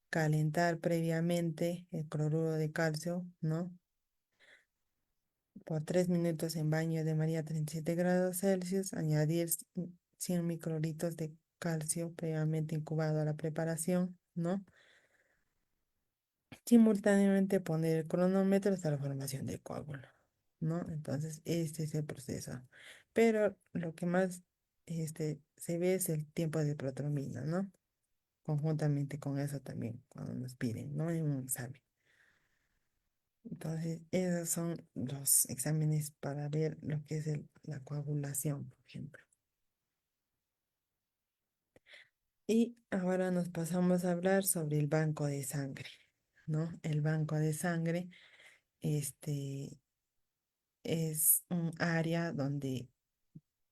Calentar previamente el cloruro de calcio, ¿no? Por 3 minutos en baño de María a 37 grados Celsius, añadir 100 microlitros de calcio previamente incubado a la preparación, ¿no? Simultáneamente poner el cronómetro hasta la formación del coágulo, ¿no? Entonces, este es el proceso. Pero lo que más se ve es el tiempo de protrombina, ¿no? Conjuntamente con eso también, cuando nos piden, ¿no? En un examen. Entonces, esos son los exámenes para ver lo que es la coagulación, por ejemplo. Y ahora nos pasamos a hablar sobre el banco de sangre, ¿no? El banco de sangre, este, es un área donde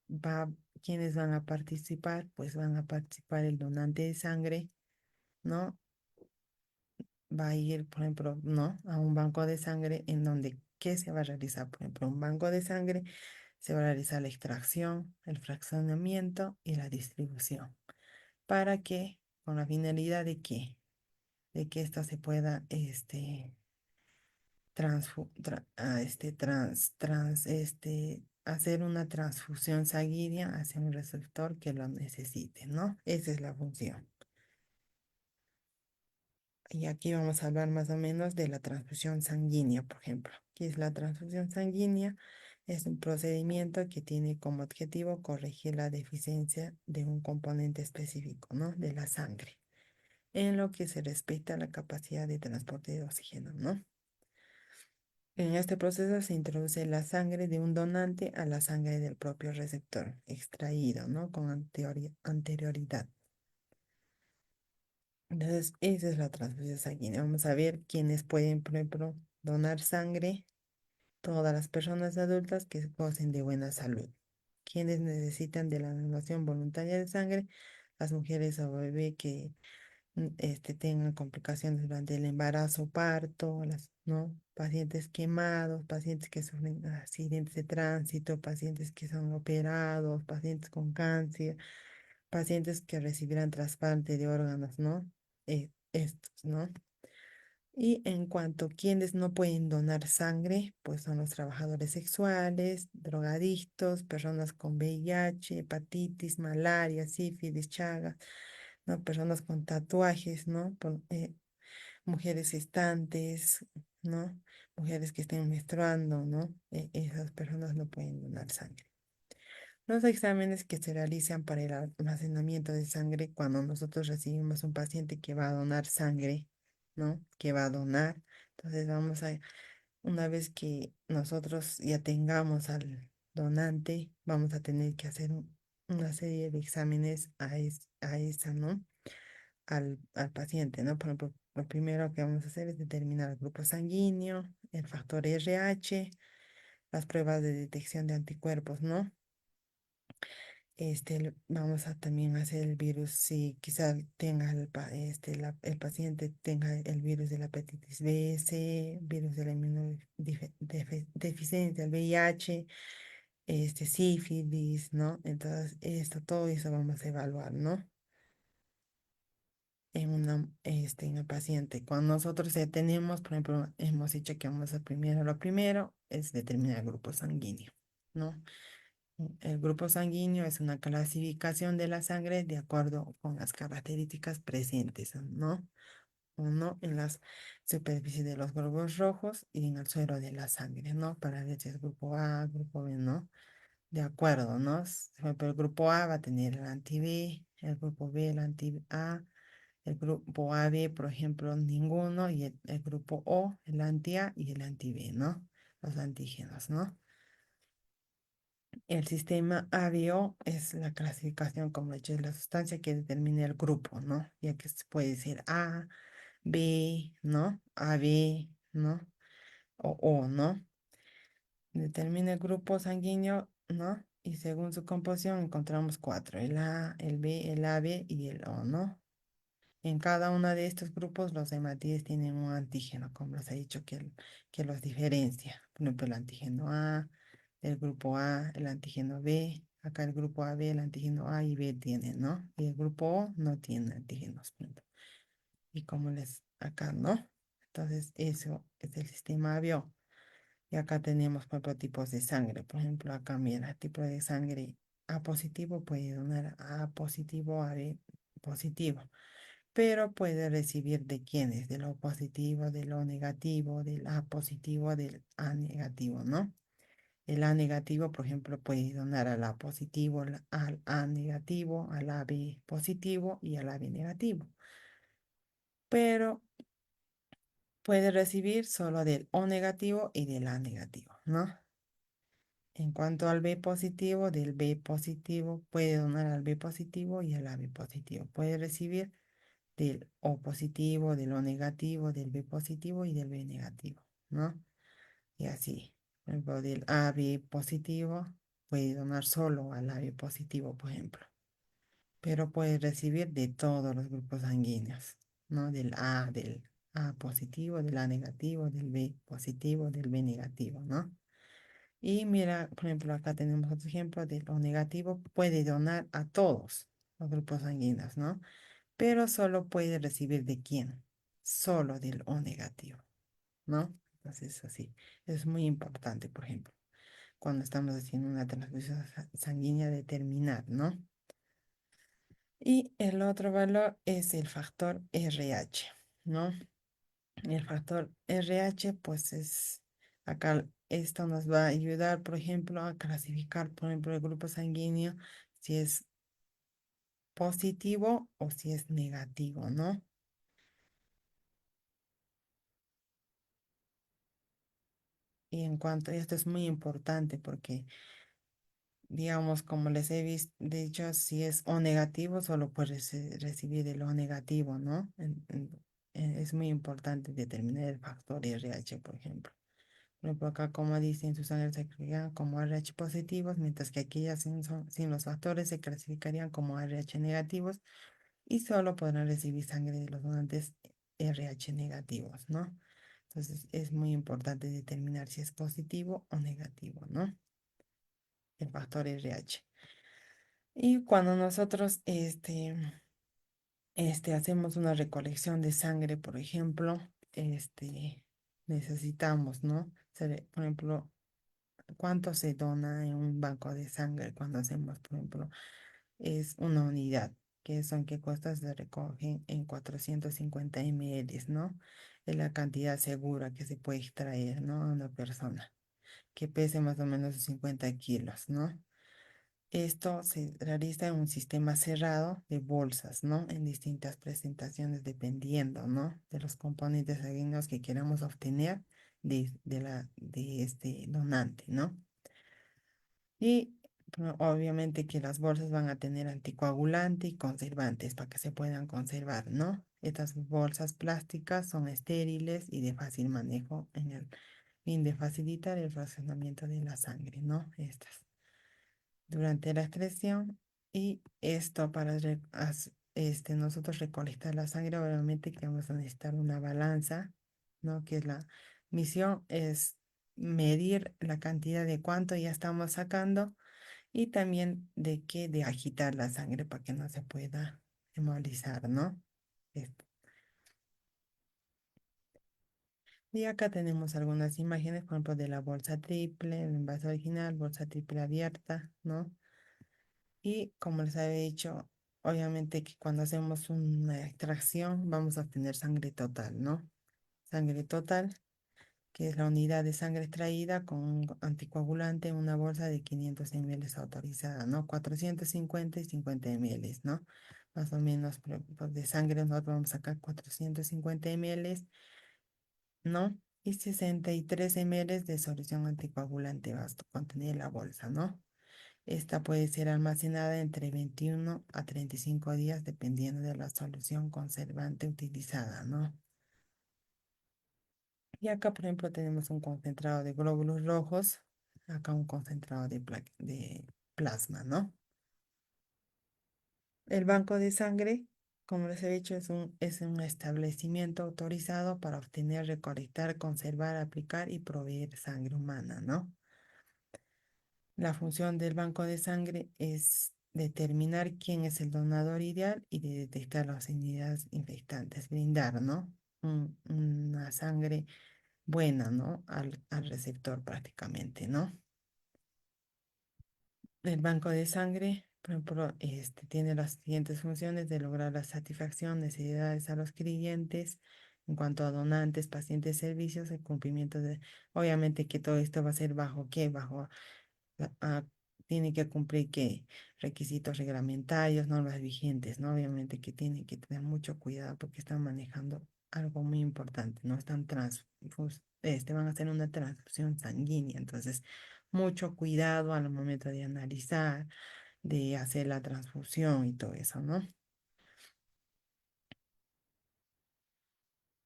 va, quienes van a participar, pues van a participar el donante de sangre, ¿no? Va a ir, por ejemplo, ¿no? A un banco de sangre en donde, ¿qué se va a realizar? Por ejemplo, un banco de sangre se va a realizar la extracción, el fraccionamiento y la distribución. ¿Para qué? Con la finalidad de que, esto se pueda, hacer una transfusión sanguínea hacia un receptor que lo necesite, ¿no? Esa es la función. Y aquí vamos a hablar más o menos de la transfusión sanguínea, por ejemplo. ¿Qué es la transfusión sanguínea? Es un procedimiento que tiene como objetivo corregir la deficiencia de un componente específico, ¿no? De la sangre, en lo que se respecta a la capacidad de transporte de oxígeno, ¿no? En este proceso se introduce la sangre de un donante a la sangre del propio receptor extraído, ¿no? Con anterioridad. Entonces, esa es la transfusión sanguínea. Vamos a ver quiénes pueden, por ejemplo, donar sangre. Todas las personas adultas que gocen de buena salud. Quienes necesitan de la donación voluntaria de sangre, las mujeres o bebés que tengan complicaciones durante el embarazo, parto, ¿no? Pacientes quemados, pacientes que sufren accidentes de tránsito, pacientes que son operados, pacientes con cáncer, pacientes que recibirán trasplante de órganos, ¿no? Estos, ¿no? Y en cuanto a quienes no pueden donar sangre, pues son los trabajadores sexuales, drogadictos, personas con VIH, hepatitis, malaria, sífilis, chagas, ¿no? Personas con tatuajes, ¿no? Mujeres gestantes, ¿no? Mujeres que estén menstruando, ¿no? Esas personas no pueden donar sangre. Los exámenes que se realizan para el almacenamiento de sangre cuando nosotros recibimos un paciente que va a donar sangre, ¿no? Que va a donar. Entonces una vez que nosotros ya tengamos al donante, vamos a tener que hacer una serie de exámenes a esa, ¿no? Al paciente, ¿no? Por ejemplo, lo primero que vamos a hacer es determinar el grupo sanguíneo, el factor RH, las pruebas de detección de anticuerpos, ¿no? Vamos a también hacer el virus, si quizá tenga el paciente tenga el virus de la hepatitis B, C, virus de la inmunodeficiencia, el VIH, sífilis, ¿no? Entonces, todo eso vamos a evaluar, ¿no? En el paciente. Cuando nosotros ya tenemos, por ejemplo, hemos dicho que vamos a lo primero es determinar el grupo sanguíneo, ¿no? El grupo sanguíneo es una clasificación de la sangre de acuerdo con las características presentes, ¿no? Uno en las superficies de los glóbulos rojos y en el suero de la sangre, ¿no? Para ver si es grupo A, grupo B, ¿no? De acuerdo, ¿no? Por ejemplo, el grupo A va a tener el anti-B, el grupo B el anti-A, el grupo AB, por ejemplo, ninguno, y el grupo O, el anti-A y el anti-B, ¿no? Los antígenos, ¿no? El sistema ABO es la clasificación, como he dicho, es la sustancia que determina el grupo, ¿no? Ya que se puede decir A, B, ¿no? AB, ¿no? O, ¿no? Determina el grupo sanguíneo, ¿no? Y según su composición encontramos cuatro, el A, el B, el AB y el O, ¿no? En cada uno de estos grupos los hematíes tienen un antígeno, como les he dicho, que los diferencia. Por ejemplo, el antígeno A, el grupo A, el antígeno B. Acá el grupo AB, el antígeno A y B tienen, ¿no? Y el grupo O no tiene antígenos. Por ejemplo. Y como acá, ¿no? Entonces, eso es el sistema ABO. Y acá tenemos, por ejemplo, tipos de sangre. Por ejemplo, acá, mira, tipo de sangre A positivo puede donar A positivo, AB positivo, pero puede recibir de quiénes, de lo positivo, de lo negativo, del A positivo, del A negativo, ¿no? El A negativo, por ejemplo, puede donar al A positivo, al A negativo, al AB positivo y al AB negativo, pero puede recibir solo del O negativo y del A negativo, ¿no? En cuanto al B positivo, del B positivo, puede donar al B positivo y al AB positivo. Puede recibir del O positivo, del O negativo, del B positivo y del B negativo, ¿no? Y así, por ejemplo, del AB positivo puede donar solo al AB positivo, por ejemplo, pero puede recibir de todos los grupos sanguíneos, ¿no? Del A positivo, del A negativo, del B positivo, del B negativo, ¿no? Y mira, por ejemplo, acá tenemos otro ejemplo del O negativo, puede donar a todos los grupos sanguíneos, ¿no? Pero solo puede recibir de quién, solo del O negativo, ¿no? Entonces, así, es muy importante, por ejemplo, cuando estamos haciendo una transfusión sanguínea, determinar, ¿no? Y el otro valor es el factor RH. ¿no? El factor RH, pues acá esto nos va a ayudar, por ejemplo, a clasificar, por ejemplo, el grupo sanguíneo, si es positivo o si es negativo, ¿no? Y en cuanto a esto es muy importante porque, digamos, como les he dicho, si es O negativo, solo puedes recibir el O negativo, ¿no? Es muy importante determinar el factor RH, por ejemplo. Por ejemplo, acá como dice en su sangre se clasifican como RH positivos, mientras que aquí ya sin los factores se clasificarían como RH negativos y solo podrán recibir sangre de los donantes RH negativos, ¿no? Entonces es muy importante determinar si es positivo o negativo, ¿no? El factor RH. Y cuando nosotros hacemos una recolección de sangre, por ejemplo, necesitamos, ¿no? Por ejemplo, ¿cuánto se dona en un banco de sangre cuando hacemos, por ejemplo, es una unidad, que son que cuesta se recogen en 450 ml, ¿no? Es la cantidad segura que se puede extraer, ¿no? A una persona que pese más o menos 50 kilos, ¿no? Esto se realiza en un sistema cerrado de bolsas, ¿no? En distintas presentaciones dependiendo, ¿no? De los componentes sanguíneos que queramos obtener de este donante, ¿no? Y obviamente que las bolsas van a tener anticoagulante y conservantes para que se puedan conservar, ¿no? Estas bolsas plásticas son estériles y de fácil manejo en el fin de facilitar el racionamiento de la sangre, ¿no? Estas durante la extracción y esto para nosotros recolectar la sangre, obviamente que vamos a necesitar una balanza, ¿no? Que es la misión es medir la cantidad de cuánto ya estamos sacando y también de agitar la sangre para que no se pueda hemolizar, ¿no? Esto. Y acá tenemos algunas imágenes, por ejemplo, de la bolsa triple, el envase original, bolsa triple abierta, ¿no? Y como les había dicho, obviamente que cuando hacemos una extracción vamos a obtener sangre total, ¿no? Sangre total, que es la unidad de sangre extraída con un anticoagulante en una bolsa de 500 ml autorizada, ¿no? 450 y 50 ml, ¿no? Más o menos pues, de sangre nosotros vamos a sacar 450 ml, ¿no? Y 63 ml de solución anticoagulante va a contener la bolsa, ¿no? Esta puede ser almacenada entre 21 a 35 días dependiendo de la solución conservante utilizada, ¿no? Y acá, por ejemplo, tenemos un concentrado de glóbulos rojos, acá un concentrado de plasma, ¿no? El banco de sangre, como les he dicho, es un establecimiento autorizado para obtener, recolectar, conservar, aplicar y proveer sangre humana, ¿no? La función del banco de sangre es determinar quién es el donador ideal y de detectar las unidades infectantes, brindar, ¿no? Una sangre buena, ¿no? Al receptor prácticamente, ¿no? El banco de sangre, por ejemplo, tiene las siguientes funciones de lograr la satisfacción, necesidades a los clientes en cuanto a donantes, pacientes, servicios, el cumplimiento de, obviamente que todo esto va a ser bajo qué, bajo ah, tiene que cumplir que requisitos reglamentarios, normas vigentes, ¿no? Obviamente que tiene que tener mucho cuidado porque están manejando algo muy importante, ¿no? Van a hacer una transfusión sanguínea, entonces mucho cuidado al momento de analizar, de hacer la transfusión y todo eso, ¿no?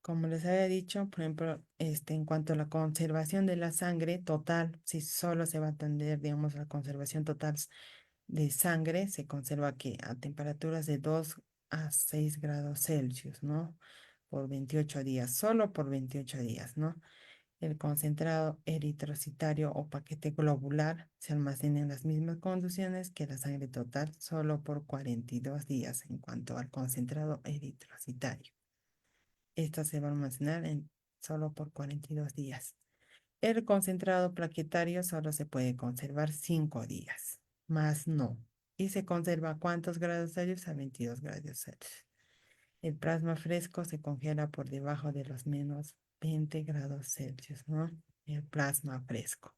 Como les había dicho, por ejemplo, en cuanto a la conservación de la sangre total, si solo se va a atender, digamos, la conservación total de sangre, se conserva que a temperaturas de 2 a 6 grados Celsius, ¿no? Por 28 días, solo por 28 días, ¿no? El concentrado eritrocitario o paquete globular se almacena en las mismas condiciones que la sangre total, solo por 42 días en cuanto al concentrado eritrocitario. Esta se va a almacenar solo por 42 días. El concentrado plaquetario solo se puede conservar 5 días, más no. Y se conserva ¿a cuántos grados Celsius? A 22 grados Celsius. El plasma fresco se congela por debajo de los menos 20 grados Celsius, ¿no? El plasma fresco,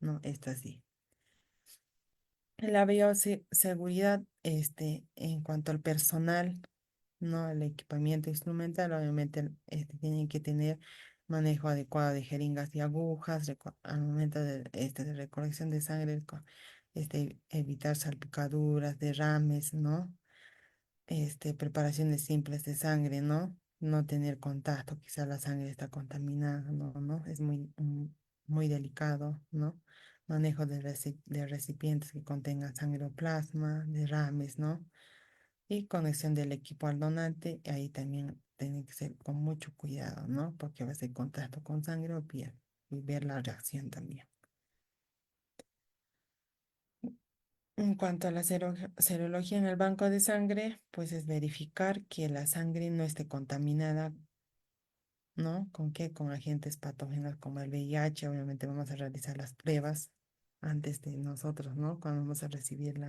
¿no? Está así. La bioseguridad, en cuanto al personal, ¿no? El equipamiento instrumental, obviamente, tienen que tener manejo adecuado de jeringas y agujas, al momento de recolección de sangre, evitar salpicaduras, derrames, ¿no? Preparaciones simples de sangre, ¿no? No tener contacto, quizá la sangre está contaminada, ¿no? ¿No? Es muy delicado, ¿no? Manejo de recipientes que contengan sangre o plasma, derrames, ¿no? Y conexión del equipo al donante, ahí también tiene que ser con mucho cuidado, ¿no? Porque va a ser contacto con sangre o piel y ver la reacción también. En cuanto a la serología en el banco de sangre, pues es verificar que la sangre no esté contaminada, ¿no? ¿Con qué? Con agentes patógenos como el VIH. Obviamente vamos a realizar las pruebas antes de nosotros, ¿no? Cuando vamos a recibir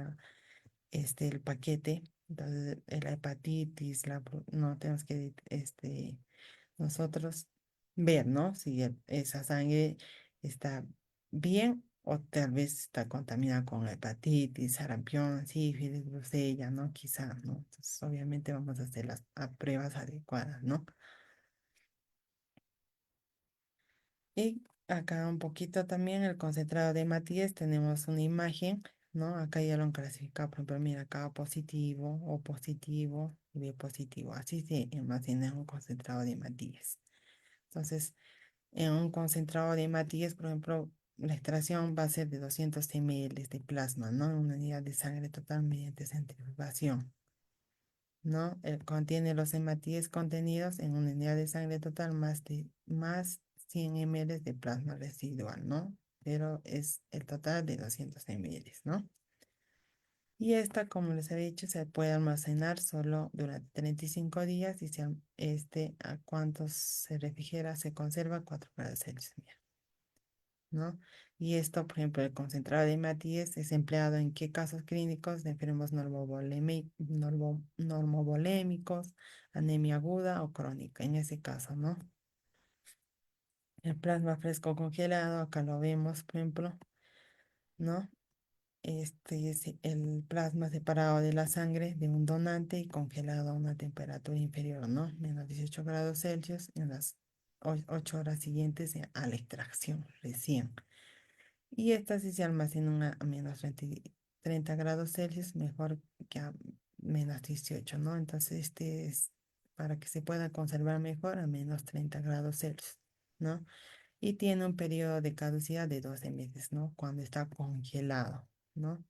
el paquete. Entonces, la hepatitis, no, tenemos que, nosotros ver, ¿no? Si esa sangre está bien o tal vez está contaminada con hepatitis, sarampión, sífilis, brucella, ¿no? Quizá, ¿no? Entonces, obviamente vamos a hacer las pruebas adecuadas, ¿no? Y acá un poquito también el concentrado de Matías, tenemos una imagen, ¿no? Acá ya lo han clasificado, por ejemplo, mira, acá positivo, O positivo y B positivo. Así se almacena un concentrado de Matías. Entonces, en un concentrado de Matías, por ejemplo, la extracción va a ser de 200 ml de plasma, ¿no? Una unidad de sangre total mediante centrifugación, ¿no? Contiene los hematíes contenidos en una unidad de sangre total más 100 ml de plasma residual, ¿no? Pero es el total de 200 ml, ¿no? Y esta, como les he dicho, se puede almacenar solo durante 35 días y a cuántos se refrigera, se conserva a 4 grados Celsius, mira, ¿no? Y esto, por ejemplo, el concentrado de hematíes es empleado en qué casos clínicos de enfermos normovolémicos, anemia aguda o crónica, en ese caso, ¿no? El plasma fresco congelado, acá lo vemos, por ejemplo, ¿no? Este es el plasma separado de la sangre de un donante y congelado a una temperatura inferior, ¿no? Menos 18 grados Celsius en las 8 horas siguientes a la extracción recién. Y esta sí se almacena a menos 30 grados Celsius, mejor que a menos 18, ¿no? Entonces este es para que se pueda conservar mejor a menos 30 grados Celsius, ¿no? Y tiene un periodo de caducidad de 12 meses, ¿no? Cuando está congelado, ¿no?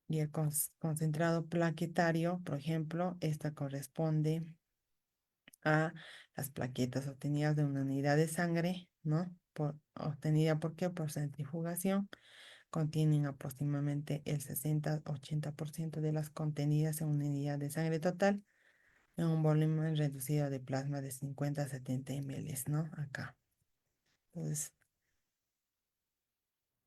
Y el concentrado plaquetario, por ejemplo, esta corresponde a las plaquetas obtenidas de una unidad de sangre, ¿no? Obtenida ¿por qué? Por centrifugación. Contienen aproximadamente el 60-80% de las contenidas en una unidad de sangre total en un volumen reducido de plasma de 50 a 70 ml, ¿no? Acá. Entonces,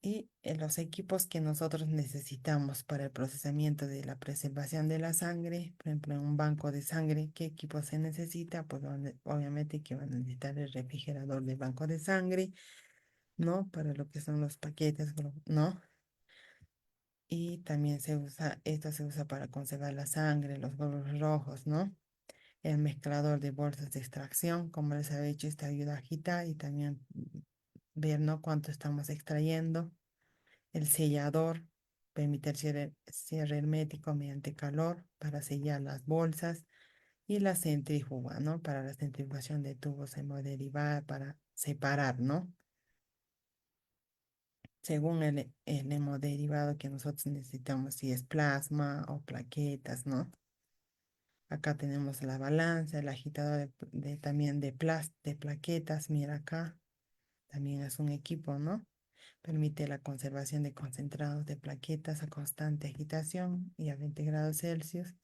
y los equipos que nosotros necesitamos para el procesamiento de la preservación de la sangre, por ejemplo, en un banco de sangre, ¿qué equipo se necesita? Pues obviamente que van a necesitar el refrigerador de banco de sangre, ¿no? Para lo que son los paquetes, ¿no? Y también esto se usa para conservar la sangre, los glóbulos rojos, ¿no? El mezclador de bolsas de extracción, como les había dicho, esta ayuda a agitar y también ver, ¿no? Cuánto estamos extrayendo. El sellador permite el cierre hermético mediante calor para sellar las bolsas y la centrífuga, ¿no? Para la centrifugación de tubos hemoderivados para separar, ¿no? Según el hemodiderivado que nosotros necesitamos, si es plasma o plaquetas, ¿no? Acá tenemos la balanza, el agitador también de plaquetas, mira acá, también es un equipo, ¿no? Permite la conservación de concentrados de plaquetas a constante agitación y a 20 grados Celsius.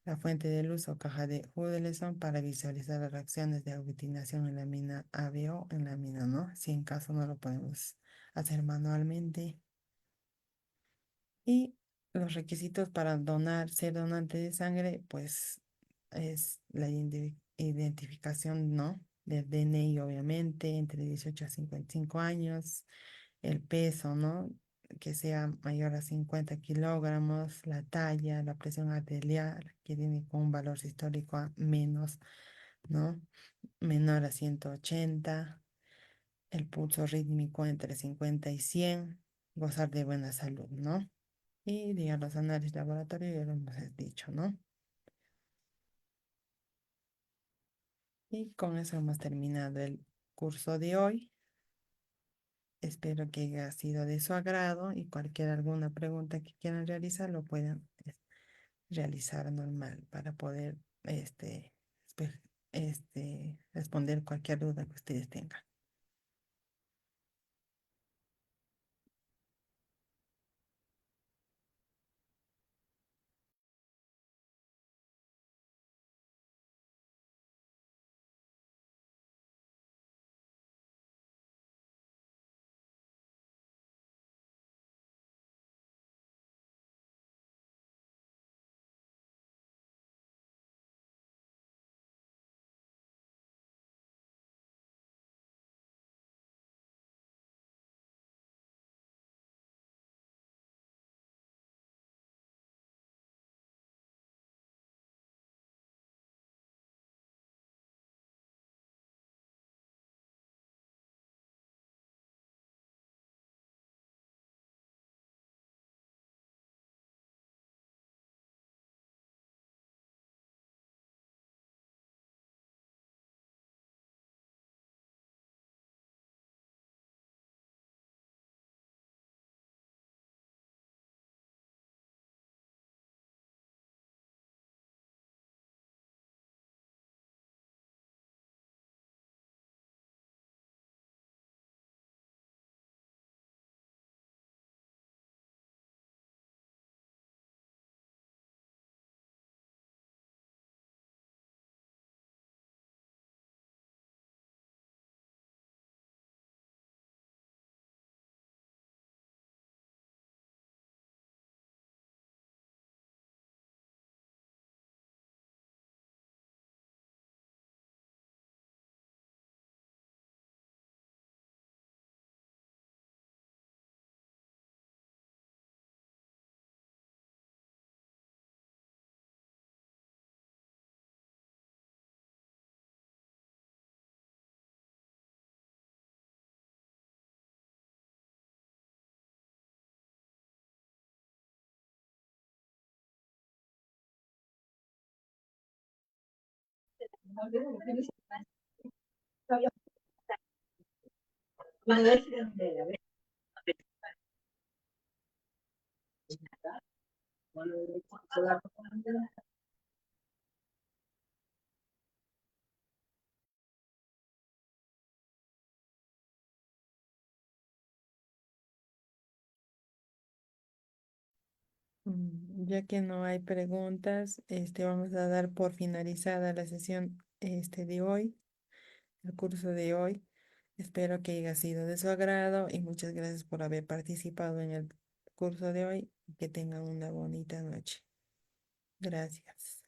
La fuente de luz o caja de Houdelson para visualizar las reacciones de aglutinación en la mina ABO en la mina, ¿no? Si en caso no lo podemos hacer manualmente. Y los requisitos para donar, ser donante de sangre, pues es la identificación, ¿no? Del DNI, obviamente, entre 18 a 55 años, el peso, ¿no? Que sea mayor a 50 kilogramos, la talla, la presión arterial, que tiene con un valor histórico a menos, ¿no? Menor a 180, el pulso rítmico entre 50 y 100, gozar de buena salud, ¿no? Y diga los análisis laboratorios, ya lo hemos dicho, ¿no? Y con eso hemos terminado el curso de hoy. Espero que haya sido de su agrado y cualquier alguna pregunta que quieran realizar lo puedan realizar normal para poder espe- responder cualquier duda que ustedes tengan. Ya que no hay preguntas, vamos a dar por finalizada la sesión de hoy, el curso de hoy. Espero que haya sido de su agrado y muchas gracias por haber participado en el curso de hoy y que tengan una bonita noche. Gracias.